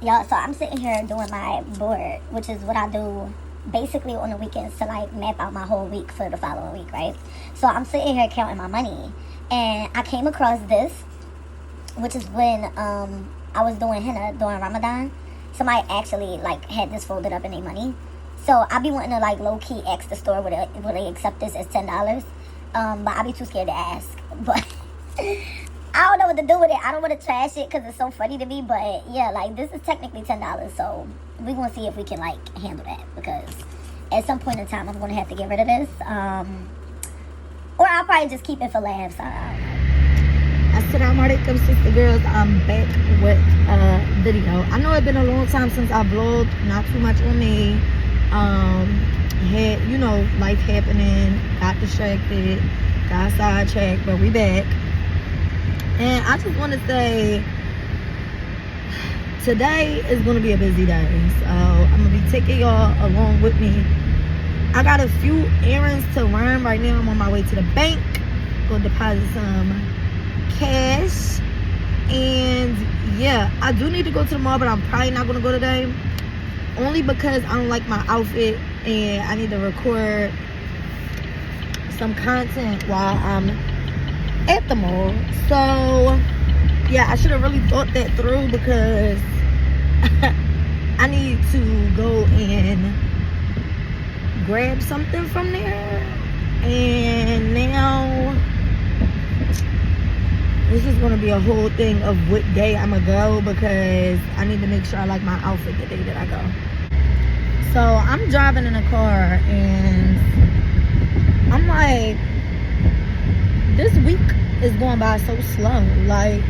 Y'all, so I'm sitting here doing my board, which is what I do basically on the weekends to like map out my whole week for the following week, right? So I'm sitting here counting my money, and I came across this, which is when I was doing henna during Ramadan. Somebody actually like had this folded up in their money. So I be wanting to like low key ask the store would they accept this as $10, but I be too scared to ask. But I don't know what to do with it. I don't want to trash it because it's so funny to me. But yeah, like this is technically $10, so we gonna see if we can like handle that, because at some point in time I'm gonna have to get rid of this, or I'll probably just keep it for laughs. Assalamu alaikum, sister girls. I'm back with a video. I know it's been a long time since I vlogged. Not too much on me. Had, you know, life happening, got distracted, got sidetracked, but we back. And I just want to say, today is going to be a busy day. So I'm going to be taking y'all along with me. I got a few errands to run right now. I'm on my way to the bank. Go deposit some cash. And yeah, I do need to go to the mall, but I'm probably not going to go today. Only because I don't like my outfit and I need to record some content while I'm at the mall. So yeah, I should have really thought that through, because I need to go and grab something from there. And now this is going to be a whole thing of what day I'm going to go, because I need to make sure I like my outfit the day that I go. So I'm driving in a car and I'm like, this week is going by so slow. Like,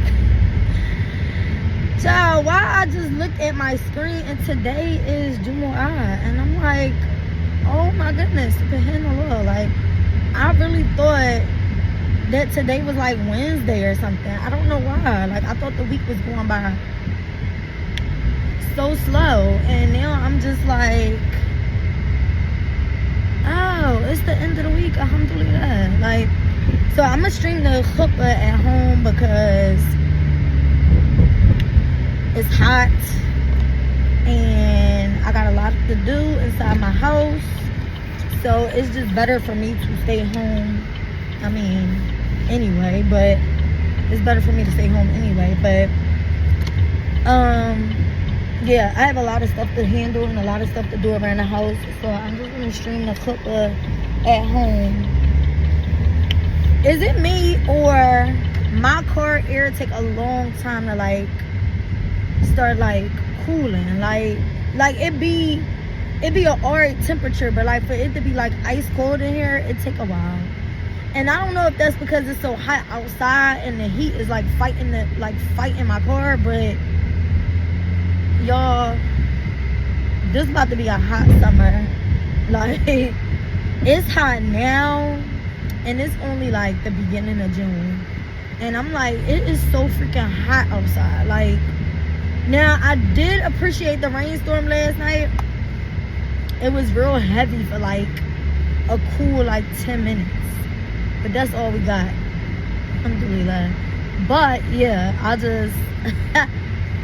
child, why I just looked at my screen and today is Jumu'ah, and I'm like, oh my goodness, subhanallah. Like, I really thought that today was like Wednesday or something. I don't know why. Like, I thought the week was going by so slow, and now I'm just like, oh, it's the end of the week, alhamdulillah. Like, so I'm gonna stream the khutbah at home because it's hot and I got a lot to do inside my house. So it's just better for me to stay home. I mean, anyway, but it's better for me to stay home anyway. But yeah, I have a lot of stuff to handle and a lot of stuff to do around the house. So I'm just gonna stream the khutbah at home. Is it me, or my car air take a long time to like start like cooling? Like it be an alright temperature, but like for it to be like ice cold in here, it take a while. And I don't know if that's because it's so hot outside and the heat is like fighting my car, but y'all, this about to be a hot summer. Like, it's hot now and it's only like the beginning of June, and I'm like, it is so freaking hot outside. Like, now I did appreciate the rainstorm last night. It was real heavy for like a cool like 10 minutes, but that's all we got, alhamdulillah. But yeah, I just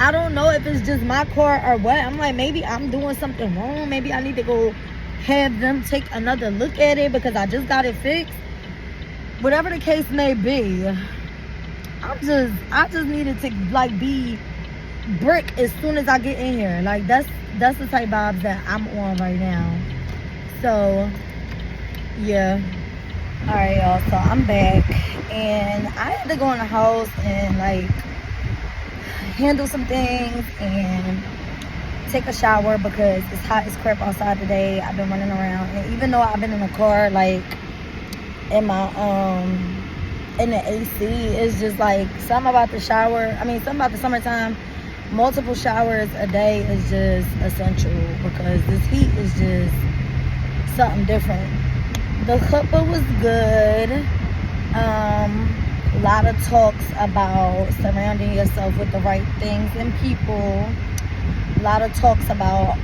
I don't know if it's just my car or what. I'm like, maybe I'm doing something wrong. Maybe I need to go have them take another look at it because I just got it fixed. Whatever the case may be, I just needed to like be brick as soon as I get in here. Like, that's the type of vibes that I'm on right now. So yeah. All right, y'all, so I'm back and I had to go in the house and like handle some things and take a shower because it's hot as crap outside today. I've been running around, and even though I've been in the car, like in my in the AC, it's just like something about the shower. I mean, something about the summertime. Multiple showers a day is just essential because this heat is just something different. The khutbah was good. A lot of talks about surrounding yourself with the right things and people. A lot of talks about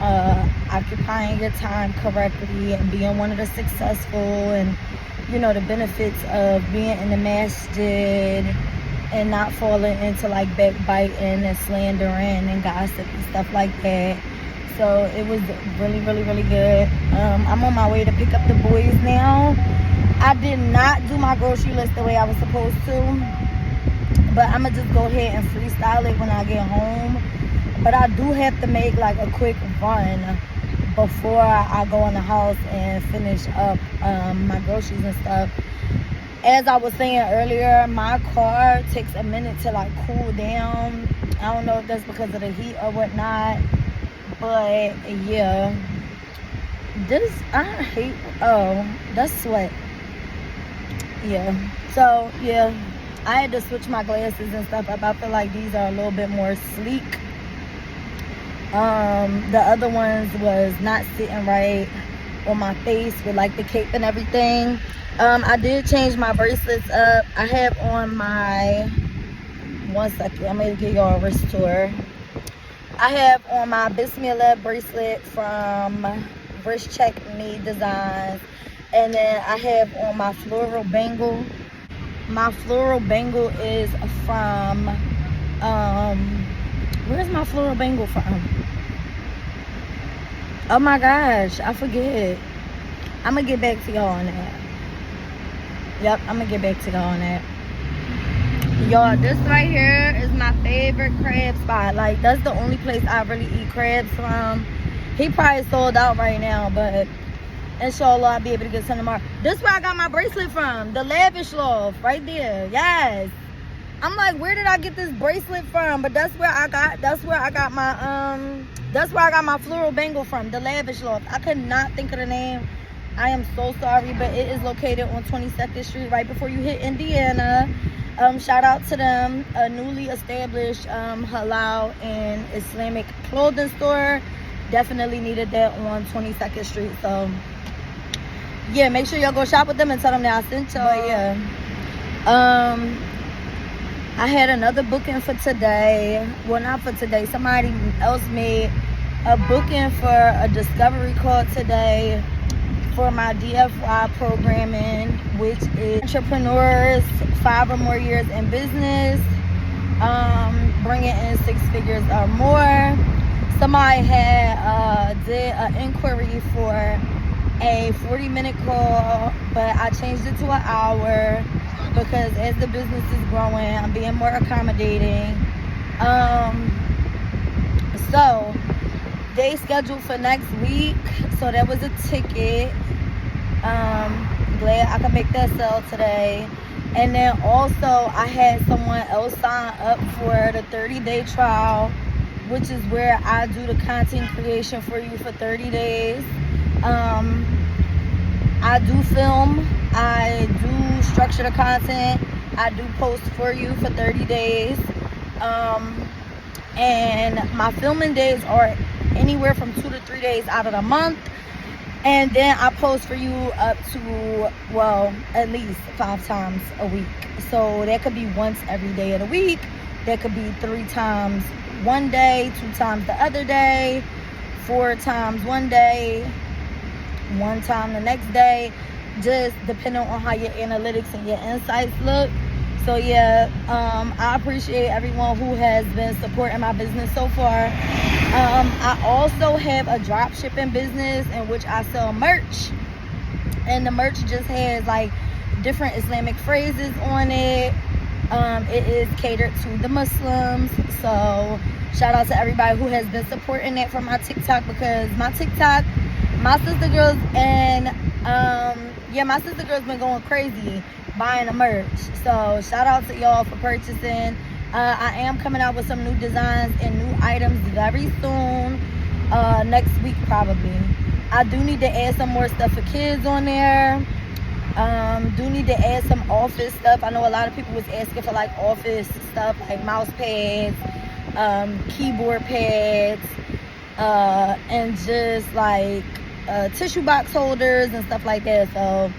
occupying your time correctly and being one of the successful, and you know, the benefits of being in the masjid and not falling into like backbiting and slandering and gossip and stuff like that. So it was really, really, really good. I'm on my way to pick up the boys now. I did not do my grocery list the way I was supposed to, but I'm gonna just go ahead and freestyle it when I get home. But I do have to make like a quick run before I go in the house and finish up my groceries and stuff. As I was saying earlier, my car takes a minute to like cool down. I don't know if that's because of the heat or whatnot, but yeah, I hate, oh, that's sweat. Yeah, so yeah, I had to switch my glasses and stuff up. I feel like these are a little bit more sleek. The other ones was not sitting right on my face with like the cape and everything. I did change my bracelets up. I have on my, one second, I'm gonna give y'all a wrist tour. I have on my Bismillah bracelet from Wrist Check Me Designs. And then I have on my floral bangle. My floral bangle is from, where's my floral bangle from? Oh my gosh, I forget. I'm gonna get back to y'all on that. Yep, I'm gonna get back to y'all on that. Y'all, this right here is my favorite crab spot. Like, that's the only place I really eat crabs from. He probably sold out right now, but inshallah I'll be able to get some tomorrow. This is where I got my bracelet from. The Lavish Loft, right there. Yes. I'm like, where did I get this bracelet from? But that's where I got my floral bangle from, the Lavish Loft. I could not think of the name. I am so sorry, but it is located on 22nd Street, right before you hit Indiana. Shout out to them, a newly established halal and Islamic clothing store. Definitely needed that on 22nd Street. So yeah, make sure y'all go shop with them and tell them that I sent y'all. Yeah. I had another booking for today. Well, not for today. Somebody else made a booking for a discovery call today for my DFY programming, which is entrepreneurs 5 or more years in business, bringing in 6 figures or more. Somebody had did an inquiry for a 40-minute call, but I changed it to an hour because as the business is growing, I'm being more accommodating. So they scheduled for next week, so that was a ticket. Glad I could make that sale today. And then also I had someone else sign up for the 30-day trial, which is where I do the content creation for you for 30 days. I do film, I do structure the content, I do post for you for 30 days. And my filming days are anywhere from 2 to 3 days out of the month. And then I post for you up to, well, at least 5 times a week. So that could be once every day of the week. That could be 3 times one day, 2 times the other day, 4 times one day, 1 time the next day, just depending on how your analytics and your insights look. So yeah, I appreciate everyone who has been supporting my business so far. I also have a drop shipping business in which I sell merch, and the merch just has like different Islamic phrases on it. It is catered to the Muslims, so shout out to everybody who has been supporting that for my TikTok, because my TikTok, my sister girls and my sister girls been going crazy buying the merch. So shout out to y'all for purchasing. I am coming out with some new designs and new items very soon, next week probably. I do need to add some more stuff for kids on there. Do need to add some office stuff. I know a lot of people was asking for like office stuff, like mouse pads, keyboard pads, and just like tissue box holders and stuff like that. So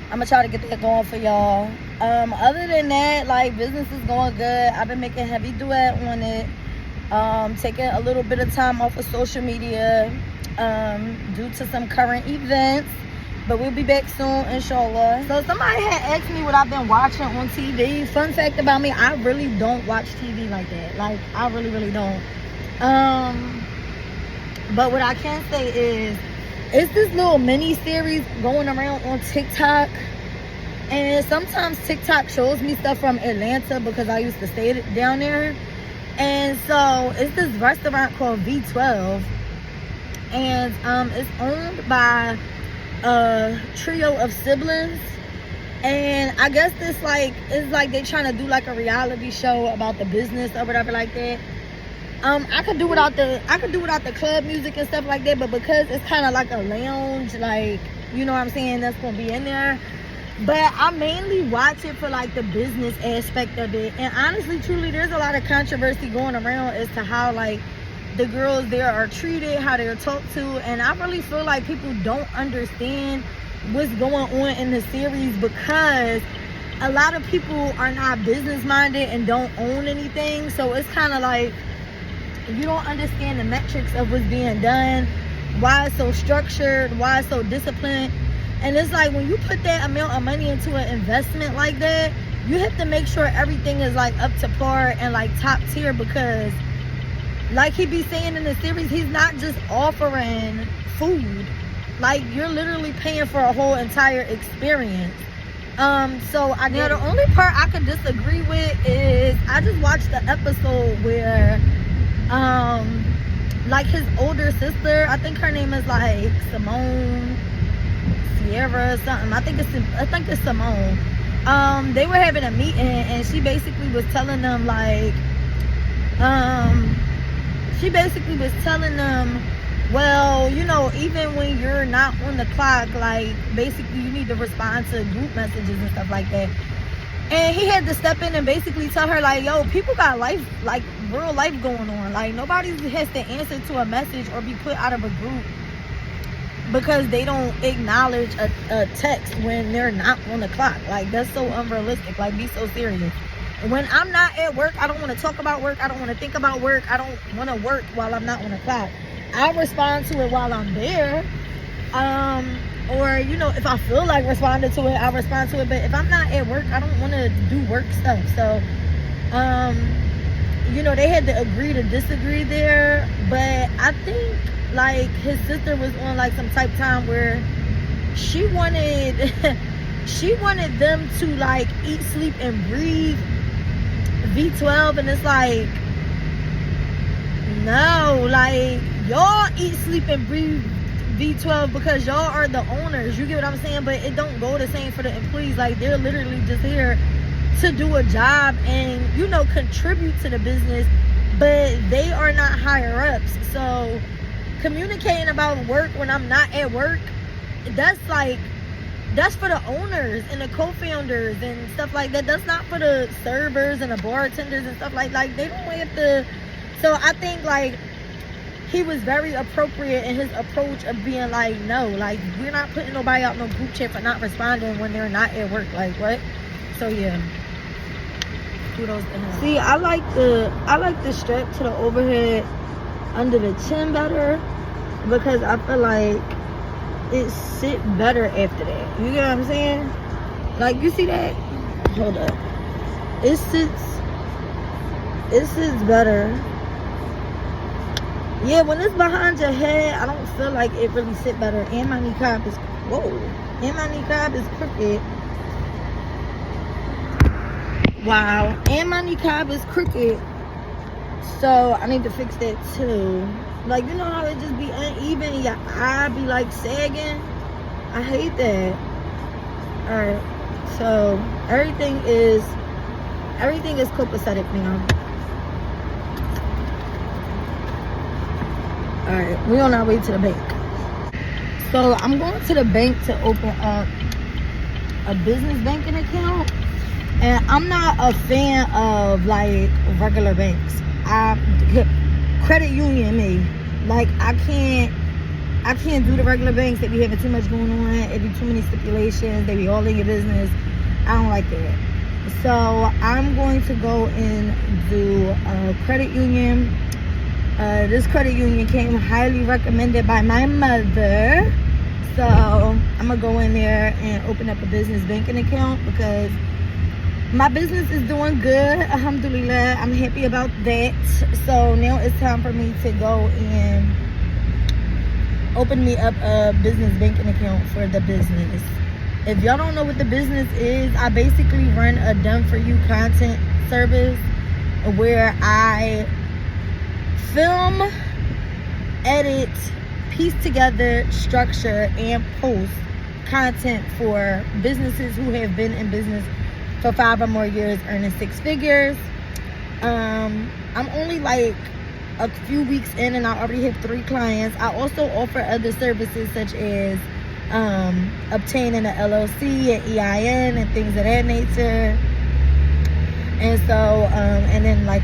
I'm gonna try to get that going for y'all. Other than that, like, business is going good. I've been making heavy duet on it, taking a little bit of time off of social media due to some current events, But we'll be back soon, inshallah. So somebody had asked me what I've been watching on TV. Fun fact about me, I really don't watch TV like that. Like, I really, really don't. But what I can say is, it's this little mini series going around on TikTok. And sometimes TikTok shows me stuff from Atlanta because I used to stay down there. And so it's this restaurant called V12. And it's owned by a trio of siblings. And I guess it's like they trying to do like a reality show about the business or whatever like that. I could do without the club music and stuff like that, but because it's kind of like a lounge, like, you know what I'm saying, that's gonna be in there. But I mainly watch it for like the business aspect of it. And honestly, truly, there's a lot of controversy going around as to how like the girls there are treated, how they're talked to. And I really feel like people don't understand what's going on in the series because a lot of people are not business minded and don't own anything. So it's kind of like you don't understand the metrics of what's being done, why it's so structured, why it's so disciplined. And it's like when you put that amount of money into an investment like that, you have to make sure everything is like up to par and like top tier, because like he be saying in the series, he's not just offering food. Like, you're literally paying for a whole entire experience. So I get the only part I could disagree with is I just watched the episode where like his older sister, I think her name is like Simone, Sierra, something. I think it's Simone. They were having a meeting and she basically was telling them like well, you know, even when you're not on the clock, like basically you need to respond to group messages and stuff like that. And he had to step in and basically tell her like, yo, people got life, like real life going on. Like, nobody has to answer to a message or be put out of a group because they don't acknowledge a text when they're not on the clock. Like, that's so unrealistic. Like, be so serious. When I'm not at work, I don't want to talk about work. I don't want to think about work. I don't want to work while I'm not on the clock. I respond to it while I'm there. Or, you know, if I feel like responding to it, I respond to it. But if I'm not at work, I don't want to do work stuff. So, you know, they had to agree to disagree there. But I think, like, his sister was on, like, some type time where she wanted them to, like, eat, sleep, and breathe V12. And it's like, no, like, y'all eat, sleep, and breathe V12 because y'all are the owners. You get what I'm saying? But it don't go the same for the employees. Like, they're literally just here to do a job and, you know, contribute to the business, but they are not higher ups. So communicating about work when I'm not at work, that's for the owners and the co-founders and stuff like that. That's not for the servers and the bartenders and stuff like they don't have to. So I think, like, he was very appropriate in his approach of being like, no, like, we're not putting nobody out no group chat for not responding when they're not at work. Like, what? So yeah, kudos to him. See, I like the strap to the overhead under the chin better because I feel like it sit better after that. You get what I'm saying? Like, you see that? Hold up. It sits better. Yeah, when it's behind your head, I don't feel like it really sit better. And my niqab is, crooked. Wow. And my niqab is crooked. So I need to fix that too. Like, you know how it just be uneven and your eye be like sagging? I hate that. Alright. So everything is copacetic now. Alright, we're on our way to the bank. So I'm going to the bank to open up a business banking account. And I'm not a fan of, like, regular banks. Credit union me. Like, I can't do the regular banks. They be having too much going on. It be too many stipulations. They be all in your business. I don't like that. So I'm going to go and do a credit union. This credit union came highly recommended by my mother. So I'm gonna go in there and open up a business banking account because my business is doing good. Alhamdulillah, I'm happy about that. So now it's time for me to go and open me up a business banking account for the business. If y'all don't know what the business is, I basically run a done-for-you content service where I film, edit, piece together, structure, and post content for businesses who have been in business for 5 or more years, earning 6 figures. I'm only like a few weeks in and I already have 3 clients. I also offer other services such as obtaining an LLC and EIN and things of that nature. And so and then like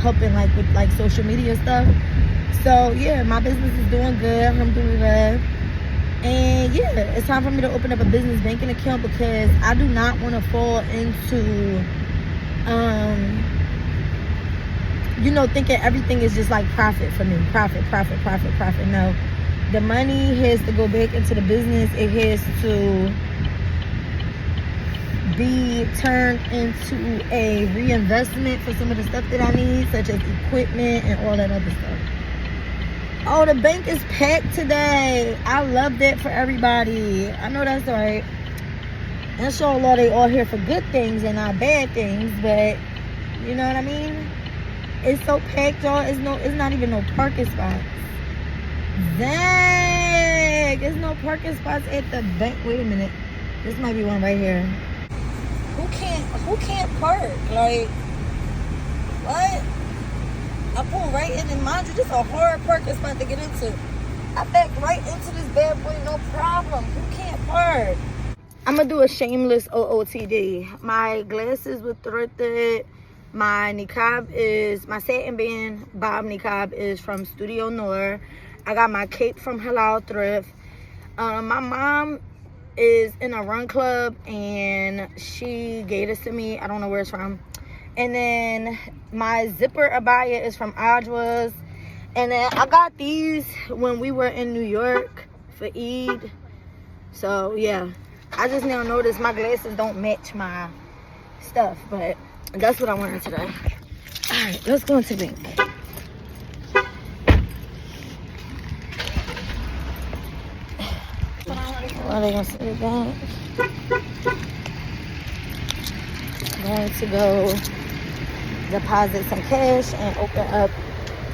helping like with like social media stuff. So yeah, my business is doing good, alhamdulillah. And yeah, it's time for me to open up a business banking account because I do not want to fall into thinking everything is just like profit for me. Profit. No. The money has to go back into the business. It has to be turned into a reinvestment for some of the stuff that I need, such as equipment and all that other stuff. Oh, the bank is packed today. I love that for everybody. I know that's right. Inshallah, they all here for good things and not bad things, but you know what I mean? It's so packed, y'all. It's not even no parking spots. Dang, there's no parking spots at the bank. Wait a minute, this might be one right here. Who can't park? Like, what? I pull right in, and mind you, this is a hard parking spot to get into. I backed right into this bad boy, no problem. Who can't park? I'm gonna do a shameless OOTD. My glasses were thrifted. My niqab my satin band bob niqab is from Studio Noir. I got my cape from Halal Thrift. My mom is in a run club and she gave this to me. I don't know where it's from. And then my zipper abaya is from Ajwa's. And then I got these when we were in New York for Eid. So yeah, I just now noticed my glasses don't match my stuff, but that's what I'm wearing today. All right, let's go into the bank. Are they gonna see the bank? Going to go deposit some cash and open up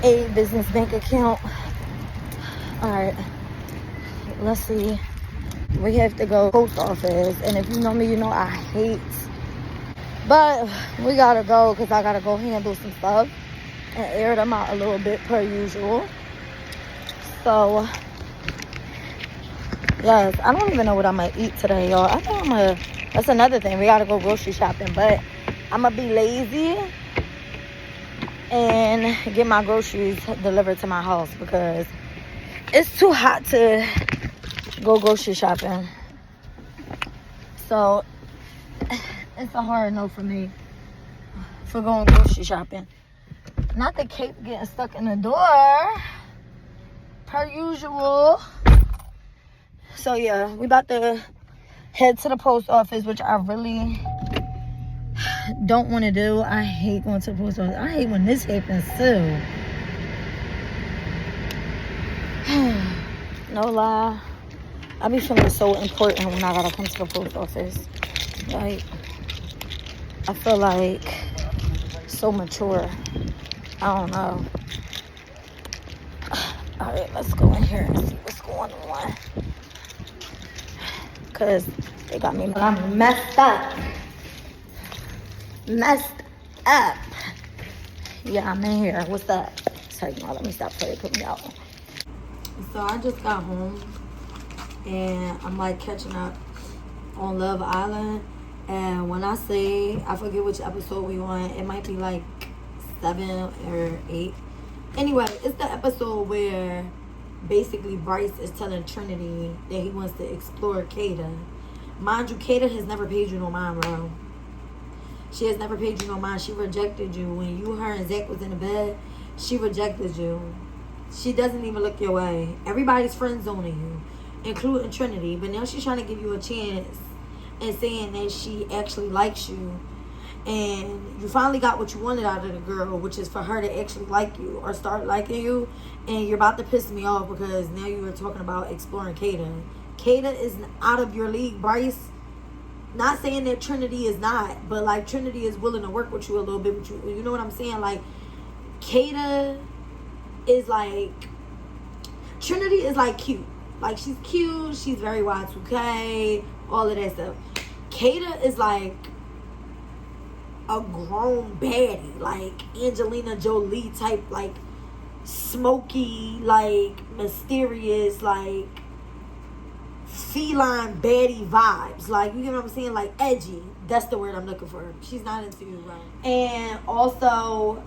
a business bank account. All right, let's see. We have to go post office, and if you know me, you know I hate, but we gotta go because I gotta go handle some stuff and air them out a little bit per usual. So yes, I don't even know what I'm gonna eat today, y'all. I think that's another thing, we gotta go grocery shopping, but I'm gonna be lazy and get my groceries delivered to my house because it's too hot to go grocery shopping. So it's a hard no for me for going grocery shopping. Not the cape getting stuck in the door per usual. So yeah, we about to head to the post office, which I really don't want to do. I hate going to the post office. I hate when this happens too. No lie, I be feeling so important when I gotta come to the post office. Like, I feel like so mature. I don't know. All right, let's go in here and see what's going on. Cause they got me, but I'm messed up. Yeah, I'm in here. What's up? Sorry, no, let me stop before they put me out. So I just got home and I'm like catching up on Love Island. And when I say, I forget which episode we on, it might be like 7 or 8. Anyway, it's the episode where basically Bryce is telling Trinity that he wants to explore Kata. Mind you, Kata has never paid you no mind, bro. She has never paid you no mind. She rejected you. When you, her, and Zach was in the bed, she rejected you. She doesn't even look your way. Everybody's friend zoning you. including Trinity. But now she's trying to give you a chance and saying that she actually likes you. And you finally got what you wanted out of the girl, which is for her to actually like you or start liking you. And you're about to piss me off because now you were talking about exploring Kata. Kata is out of your league, Bryce. Not saying that Trinity is not, but like Trinity is willing to work with you a little bit with you. You know what I'm saying? Like Kata is like, Trinity is like cute. Like she's cute, she's very Y2K, all of that stuff. Kata is like a grown baddie, like Angelina Jolie type, like smoky, like mysterious, like feline baddie vibes. Like, you get what I'm saying? Like edgy. That's the word I'm looking for. She's not into you, right? And also,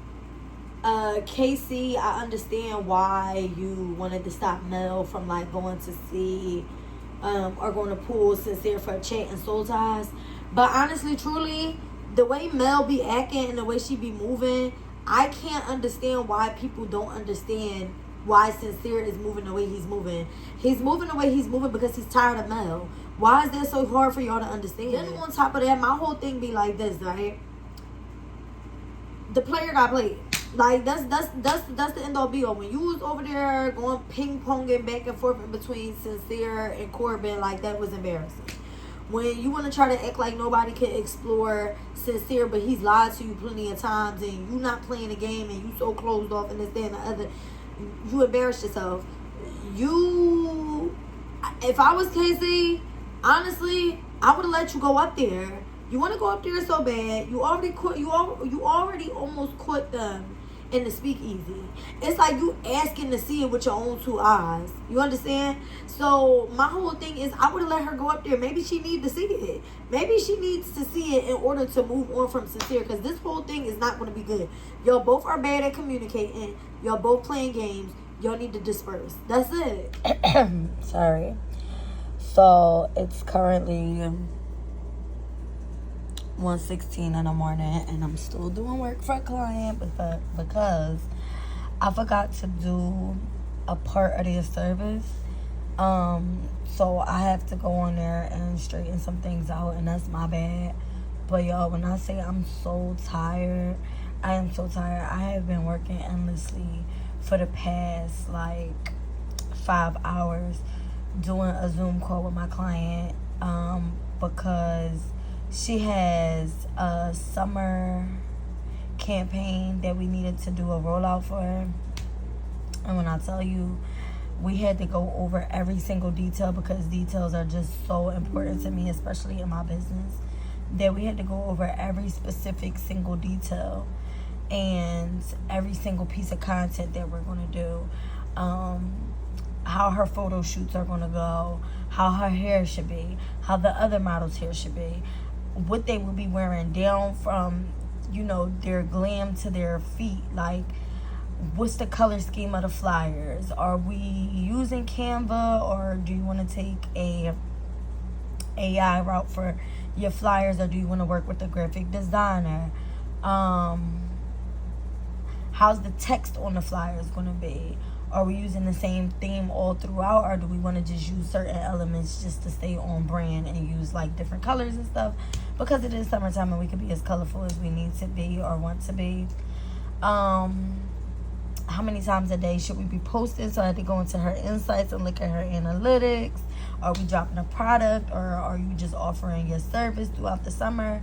Casey, I understand why you wanted to stop Mel from like going to see or going to pool Sincere for a chat and soul ties. But honestly, truly, the way Mel be acting and the way she be moving, I can't understand why people don't understand why Sincere is moving the way he's moving. He's moving the way he's moving because he's tired of Mel. Why is that so hard for y'all to understand? Then on top of that, my whole thing be like this, right? The player got played. Like that's the end all be all. When you was over there going ping ponging back and forth in between Sincere and Corbin, like that was embarrassing. When you want to try to act like nobody can explore Sincere, but he's lied to you plenty of times, and you not playing the game, and you so closed off and this, that, and the other, you embarrass yourself. If I was Casey, honestly, I would have let you go up there. You want to go up there so bad. You already almost caught them in the speakeasy. It's like you asking to see it with your own two eyes. You understand? So my whole thing is, I would have let her go up there. Maybe she needs to see it. Maybe she needs to see it in order to move on from Sincere, because this whole thing is not going to be good. Y'all both are bad at communicating. Y'all both playing games. Y'all need to disperse. That's it. Sorry. So it's currently 1:16 in the morning, and I'm still doing work for a client because I forgot to do a part of their service. So I have to go on there and straighten some things out, and that's my bad. But y'all, when I say I'm so tired, I am so tired. I have been working endlessly for the past like 5 hours doing a Zoom call with my client, because she has a summer campaign that we needed to do a rollout for. And when I tell you, we had to go over every single detail, because details are just so important to me, especially in my business, that we had to go over every specific single detail and every single piece of content that we're going to do. How her photo shoots are going to go, how her hair should be, how the other models' hair should be, what they will be wearing down from, their glam to their feet. Like, what's the color scheme of the flyers? Are we using Canva, or do you want to take a AI route for your flyers, or do you want to work with a graphic designer? How's the text on the flyers going to be? Are we using the same theme all throughout, or do we want to just use certain elements just to stay on brand and use like different colors and stuff? Because it is summertime and we can be as colorful as we need to be or want to be. How many times a day should we be posting? So I had to go into her insights and look at her analytics. Are we dropping a product, or are you just offering your service throughout the summer?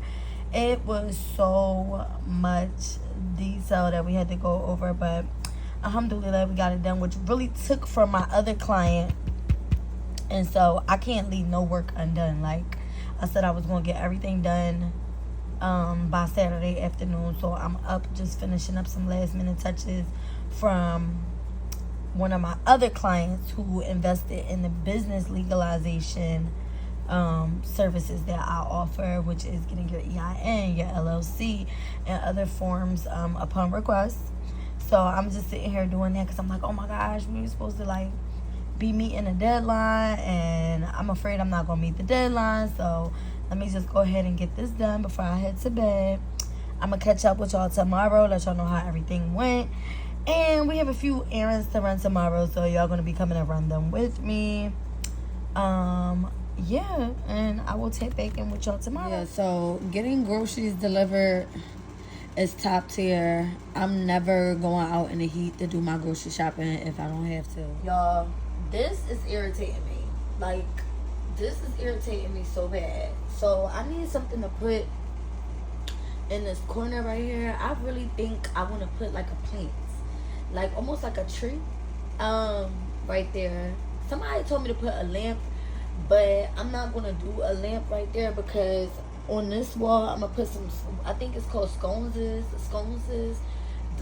It was so much detail that we had to go over, but alhamdulillah, we got it done, which really took from my other client. And so I can't leave no work undone. Like I said, I was going to get everything done by Saturday afternoon. So I'm up just finishing up some last minute touches from one of my other clients who invested in the business legalization services that I offer, which is getting your EIN, your LLC, and other forms upon request. So I'm just sitting here doing that because I'm like, oh my gosh, we were supposed to like be meeting a deadline, and I'm afraid I'm not going to meet the deadline. So let me just go ahead and get this done before I head to bed. I'm going to catch up with y'all tomorrow, let y'all know how everything went. And we have a few errands to run tomorrow, so y'all going to be coming to run them with me. Yeah, and I will tap back in with y'all tomorrow. Yeah, so getting groceries delivered is top tier. I'm never going out in the heat to do my grocery shopping if I don't have to. Y'all, this is irritating me. Like, this is irritating me so bad. So I need something to put in this corner right here. I really think I want to put like a plant, like almost like a tree, right there. Somebody told me to put a lamp, but I'm not gonna do a lamp right there because on this wall I'm gonna put some, I think it's called sconces,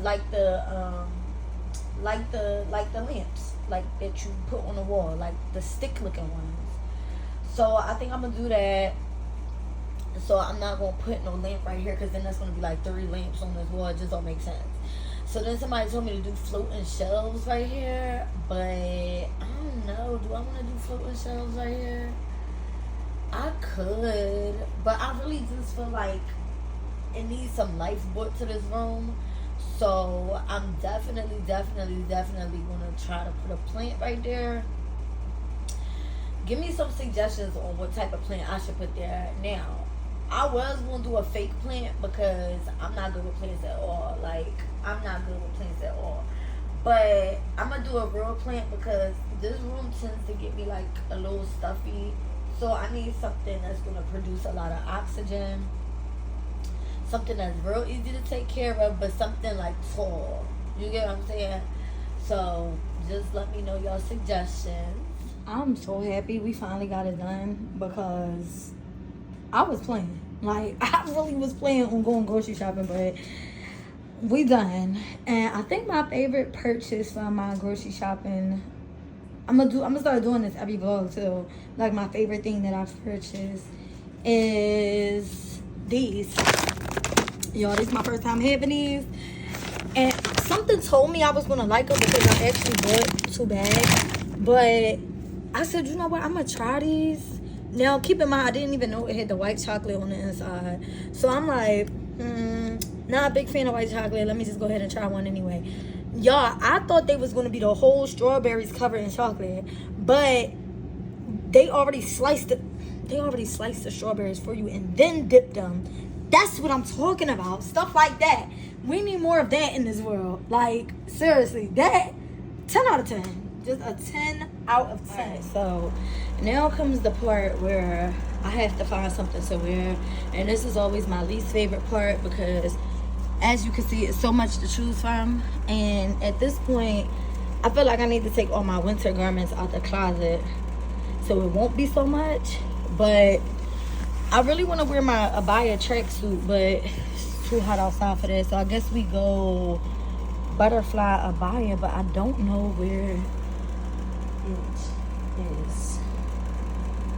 like the lamps like that you put on the wall, like the stick looking ones. So I think I'm gonna do that. So I'm not gonna put no lamp right here because then that's gonna be like 3 lamps on this wall. It just don't make sense. So then somebody told me to do floating shelves right here, but I don't know. Do I want to do floating shelves right here? I could, but I really just feel like it needs some life brought to this room. So I'm definitely gonna try to put a plant right there. Give me some suggestions on what type of plant I should put there. Now, I was gonna do a fake plant because I'm not good with plants at all. Like, I'm not good with plants at all. But I'm gonna do a real plant because this room tends to get me like a little stuffy. So I need something that's gonna produce a lot of oxygen. Something that's real easy to take care of, but something like tall. You get what I'm saying? So just let me know your suggestions. I'm so happy we finally got it done because I was playing. Like, I really was playing on going grocery shopping, but we done. And I think my favorite purchase from my grocery shopping, I'm gonna start doing this every vlog too. Like, my favorite thing that I've purchased is these. Y'all, this is my first time having these. And something told me I was gonna like them because I actually bought 2 bags. But I said, you know what, I'm gonna try these. Now, keep in mind, I didn't even know it had the white chocolate on the inside. So I'm like, not a big fan of white chocolate. Let me just go ahead and try one anyway. Y'all, I thought they was going to be the whole strawberries covered in chocolate. But they already sliced it. They already sliced the strawberries for you and then dipped them. That's what I'm talking about. Stuff like that. We need more of that in this world. Like, seriously, that, 10 out of 10. Just a 10 out of 10. Right, so now comes the part where I have to find something to wear, and this is always my least favorite part because, as you can see, it's so much to choose from. And at this point, I feel like I need to take all my winter garments out the closet so it won't be so much. But I really want to wear my Abaya tracksuit, but it's too hot outside for that. So I guess we go butterfly Abaya, but I don't know where it is.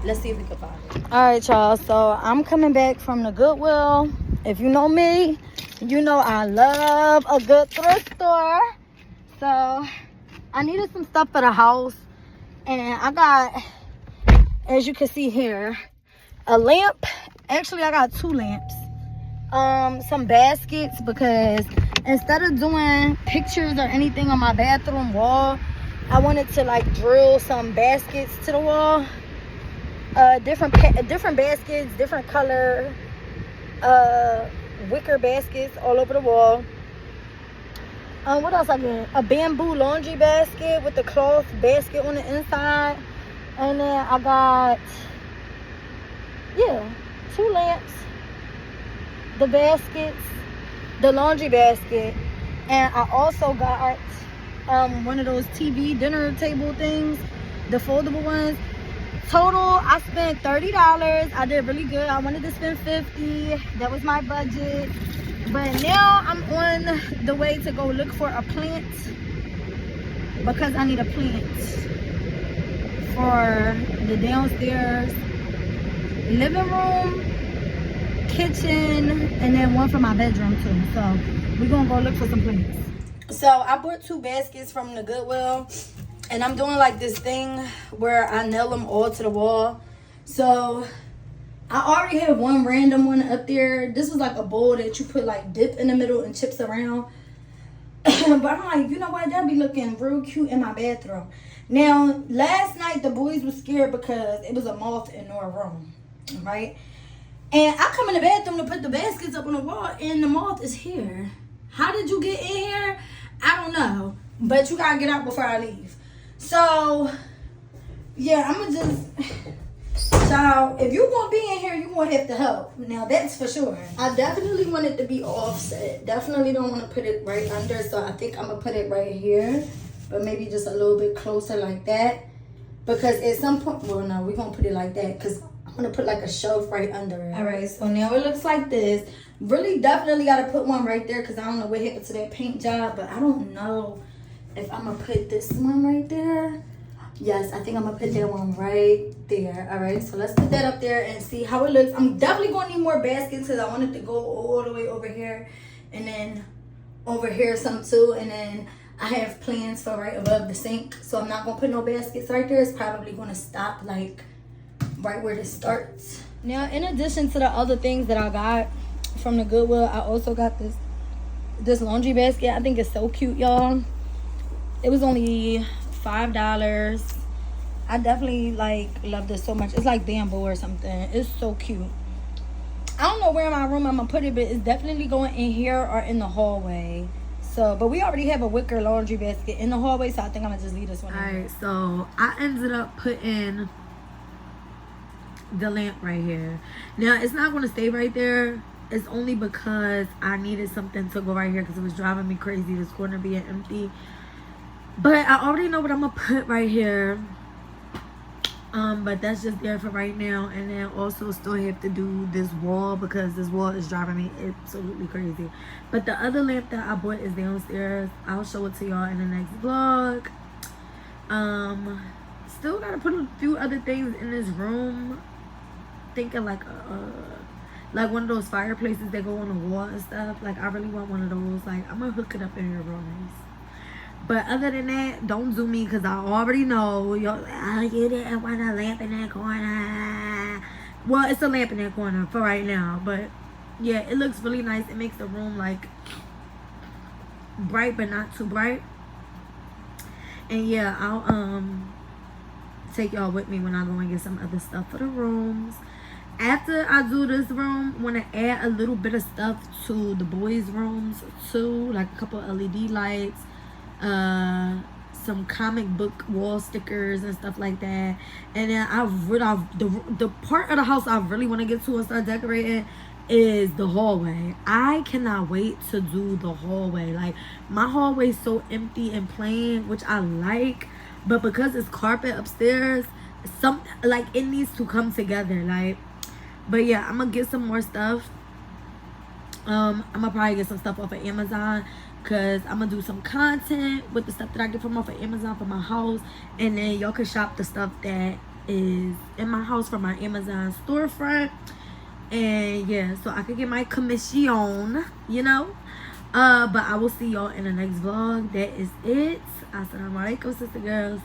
Let's see if we can find it. All right, y'all, so I'm coming back from the Goodwill. If you know me, you know I love a good thrift store. So I needed some stuff for the house, and I got, as you can see here, a lamp. Actually, I got 2 lamps. Some baskets, because instead of doing pictures or anything on my bathroom wall, I wanted to like drill some baskets to the wall. Different baskets, different color, wicker baskets all over the wall. What else I get? A bamboo laundry basket with the cloth basket on the inside. And then I got, 2 lamps, the baskets, the laundry basket, and I also got one of those TV dinner table things, the foldable ones. Total, I spent $30. I did really good. I wanted to spend $50. That was my budget. But now I'm on the way to go look for a plant because I need a plant for the downstairs living room, kitchen, and then one for my bedroom too. So we're gonna go look for some plants. So I bought 2 baskets from the Goodwill, and I'm doing like this thing where I nail them all to the wall. So I already have one random one up there. This was like a bowl that you put like dip in the middle and chips around. But I'm like, you know what, that'd be looking real cute in my bathroom. Now, last night the boys were scared because it was a moth in our room, right? And I come in the bathroom to put the baskets up on the wall, and the moth is here. How did you get in here? I don't know. But you gotta get out before I leave. So, yeah, I'm gonna just... So, if you gonna be in here, you gonna have to help. Now, that's for sure. I definitely want it to be offset. Definitely don't want to put it right under. So, I think I'm gonna put it right here. But maybe just a little bit closer like that. Because at some point... Well, no, we're gonna put it like that. Because I'm gonna put like a shelf right under it. Alright, so now it looks like this. Really definitely gotta put one right there. Because I don't know what happened to that paint job. But I don't know if I'm gonna put this one right there. Yes, I think I'm gonna put that one right there. All right, so let's put that up there and see how it looks. I'm definitely gonna need more baskets because I want it to go all the way over here and then over here some too. And then I have plans for right above the sink, so I'm not gonna put no baskets right there. It's probably gonna stop like right where this starts. Now, in addition to the other things that I got from the Goodwill, I also got this laundry basket. I think it's so cute, y'all. It was only $5. I definitely like love this so much. It's like bamboo or something. It's so cute. I don't know where in my room I'm gonna put it, but it's definitely going in here or in the hallway. So, but we already have a wicker laundry basket in the hallway, so I think I'm gonna just leave this one. Alright, so I ended up putting the lamp right here. Now it's not gonna stay right there. It's only because I needed something to go right here because it was driving me crazy. This corner being empty. But I already know what I'm gonna put right here. But that's just there for right now. And then also still have to do this wall because this wall is driving me absolutely crazy. But the other lamp that I bought is downstairs. I'll show it to y'all in the next vlog. Still gotta put a few other things in this room. Thinking like one of those fireplaces that go on the wall and stuff. Like I really want one of those. Like I'm gonna hook it up in your rooms. But other than that, don't do me because I already know. You didn't want a lamp in that corner. Well, it's a lamp in that corner for right now. But yeah, it looks really nice. It makes the room like bright but not too bright. And yeah, I'll take y'all with me when I go and get some other stuff for the rooms. After I do this room, I want to add a little bit of stuff to the boys' rooms too. Like a couple of LED lights. Some comic book wall stickers and stuff like that. And then the part of the house I really want to get to and start decorating is the hallway. I cannot wait to do the hallway. Like my hallway is so empty and plain, which I like, but because it's carpet upstairs, it needs to come together. Like, but yeah, I'm gonna get some more stuff. I'm gonna probably get some stuff off of Amazon. Because I'm going to do some content with the stuff that I get from off of Amazon for my house. And then y'all can shop the stuff that is in my house from my Amazon storefront. And yeah, so I can get my commission, you know. But I will see y'all in the next vlog. That is it. Assalamu alaikum, sister girls.